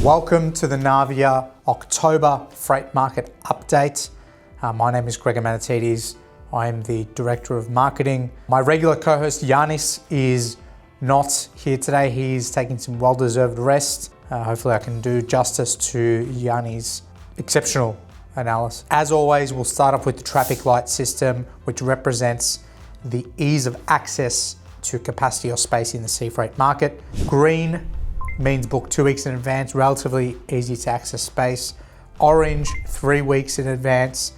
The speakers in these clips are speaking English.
Welcome to the Navia October Freight Market Update. My name is Gregor Manatides. I am the Director of Marketing. My regular co-host Yanis is not here today. He's taking some well-deserved rest. Hopefully I can do justice to Yanis' exceptional analysis. As always, we'll start off with the traffic light system, which represents the ease of access to capacity or space in the sea freight market. Green means book 2 weeks in advance, relatively easy to access space. Orange, 3 weeks in advance.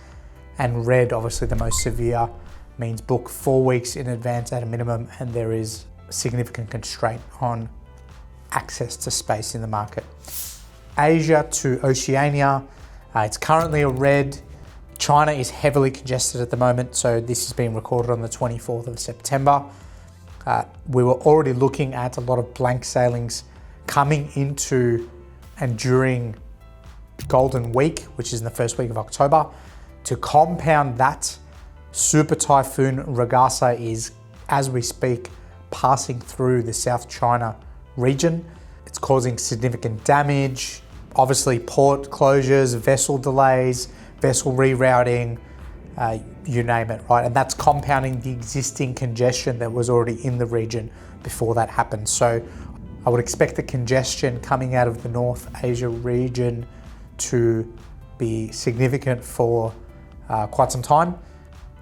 And red, obviously the most severe, means book 4 weeks in advance at a minimum, and there is significant constraint on access to space in the market. Asia to Oceania, it's currently a red. China is heavily congested at the moment, so this is being recorded on the 24th of September. We were already looking at a lot of blank sailings coming into and during Golden Week, which is in the first week of October. To compound that, Super Typhoon Ragasa is, as we speak, passing through the South China region. It's causing significant damage, obviously port closures, vessel delays, vessel rerouting, you name it, right? And that's compounding the existing congestion that was already in the region before that happened. So I would expect the congestion coming out of the North Asia region to be significant for quite some time.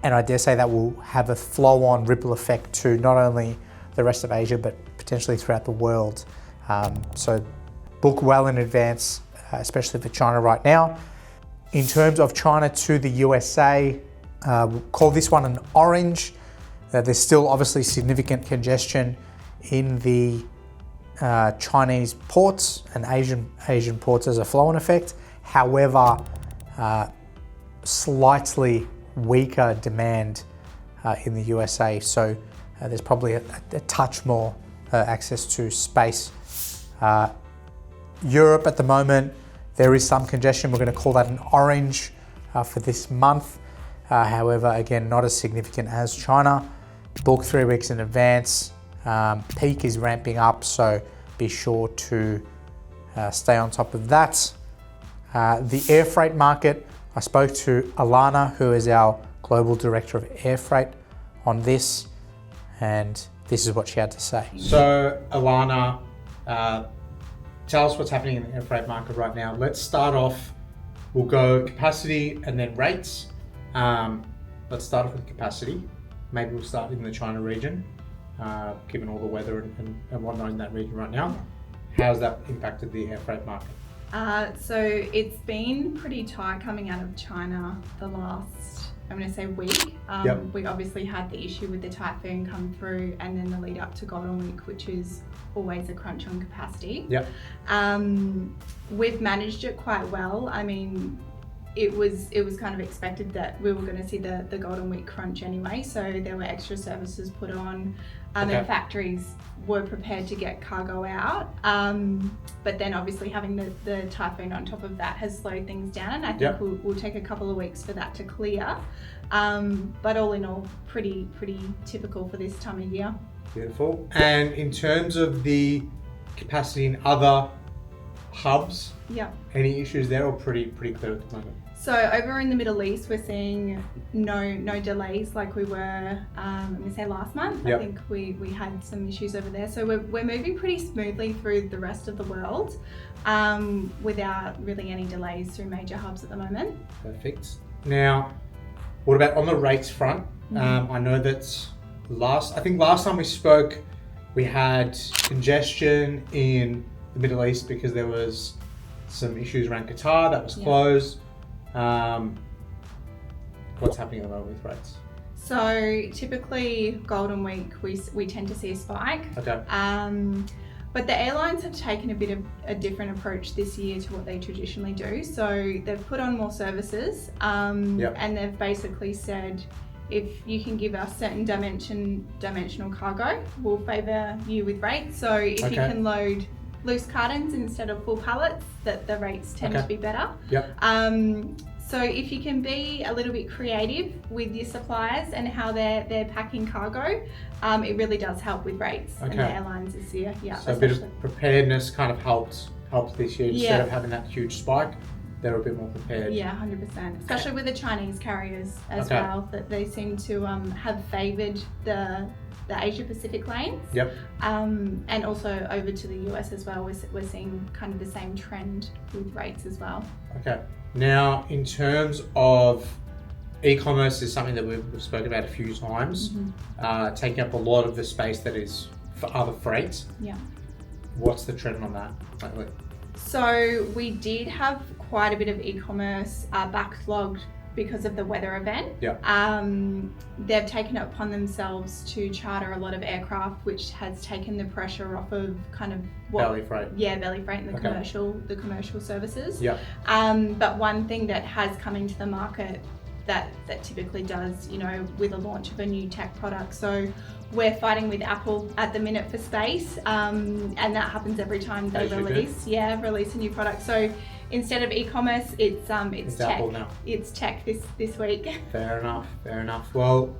And I dare say that will have a flow-on ripple effect to not only the rest of Asia, but potentially throughout the world. So book well in advance, especially for China right now. In terms of China to the USA, we'll call this one an orange. There's still obviously significant congestion in the Chinese ports and Asian ports as a flow-on effect. However, slightly weaker demand in the USA, so there's probably a touch more access to space. Europe at the moment, there is some congestion. We're going to call that an orange for this month. However, again, not as significant as China. Book 3 weeks in advance. Peak is ramping up, so be sure to stay on top of that. The air freight market, I spoke to Alana, who is our Global Director of Air Freight, on this, and this is what she had to say. So Alana, tell us what's happening in the air freight market right now. Let's start off, we'll go capacity and then rates. Let's start off with capacity. Maybe we'll start in the China region, given all the weather and whatnot in that region right now. How's that impacted the air freight market? So it's been pretty tight coming out of China the last, I'm going to say, week. We obviously had the issue with the typhoon come through, and then the lead up to Golden Week, which is always a crunch on capacity. We've managed it quite well. I mean, it was kind of expected that we were going to see the Golden Week crunch anyway, so there were extra services put on, and factories were prepared to get cargo out. But then obviously having the typhoon on top of that has slowed things down, and I think we'll take a couple of weeks for that to clear. But all in all, pretty typical for this time of year. Beautiful. And in terms of the capacity in other hubs, any issues there, or pretty clear at the moment? So over in the Middle East, we're seeing no delays like we were, I'm going to say last month. I think we had some issues over there. So we're moving pretty smoothly through the rest of the world without really any delays through major hubs at the moment. Perfect. Now, what about on the rates front? I know that last time we spoke, we had congestion in the Middle East because there was some issues around Qatar that was closed. What's happening at the moment with rates? So typically Golden Week we tend to see a spike. But the airlines have taken a bit of a different approach this year to what they traditionally do. So they've put on more services, and they've basically said, if you can give us certain dimensional cargo, we'll favour you with rates. So if you can load loose cartons instead of full pallets, that the rates tend to be better. So if you can be a little bit creative with your suppliers and how they're packing cargo, it really does help with rates and the airlines this year. So a bit of preparedness kind of helped helped this year. Instead of having that huge spike, they're a bit more prepared. Yeah, 100%. Especially with the Chinese carriers as well, that they seem to have favoured the Asia Pacific lanes. Yep. And also over to the US as well. We're seeing kind of the same trend with rates as well. Okay. Now, in terms of e-commerce, is something that we've spoken about a few times, taking up a lot of the space that is for other freight. Yeah. What's the trend on that lately? So we did have quite a bit of e-commerce backlogged because of the weather event. Yeah. They've taken it upon themselves to charter a lot of aircraft, which has taken the pressure off of kind of belly freight. Yeah, belly freight and the commercial services. Yeah. But one thing that has come into the market that typically does, with the launch of a new tech product. So we're fighting with Apple at the minute for space, and that happens every time they release a new product. So instead of e-commerce, it's tech. Apple now. It's tech this week. Fair enough. Well,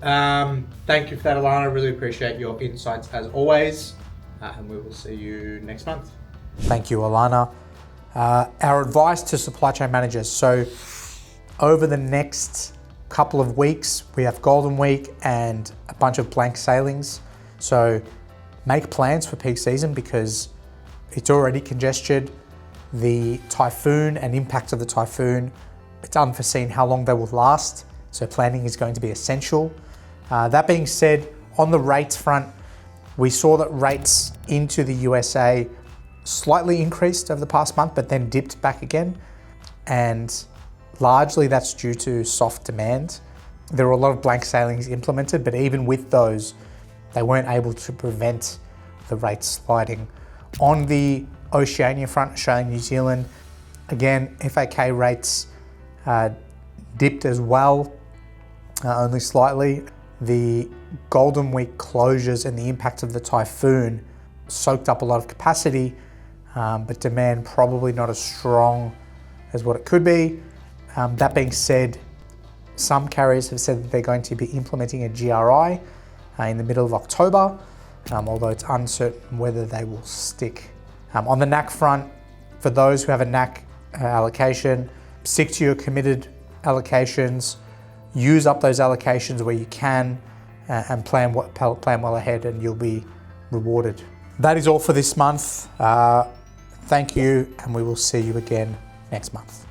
thank you for that, Alana. Really appreciate your insights as always, and we will see you next month. Thank you, Alana. Our advice to supply chain managers. So over the next couple of weeks, we have Golden Week and a bunch of blank sailings. So make plans for peak season because it's already congested. The typhoon and impact of the typhoon, it's unforeseen how long they will last. So planning is going to be essential. That being said, on the rates front, we saw that rates into the USA slightly increased over the past month, but then dipped back again. And largely that's due to soft demand. There were a lot of blank sailings implemented, but even with those, they weren't able to prevent the rates sliding. On the Oceania front, Australia, New Zealand, again, FAK rates dipped as well, only slightly. The Golden Week closures and the impact of the typhoon soaked up a lot of capacity, but demand probably not as strong as what it could be. That being said, some carriers have said that they're going to be implementing a GRI in the middle of October, although it's uncertain whether they will stick. On the NAC front, for those who have a NAC allocation, stick to your committed allocations, use up those allocations where you can, and plan well ahead, and you'll be rewarded. That is all for this month. Thank you, and we will see you again next month.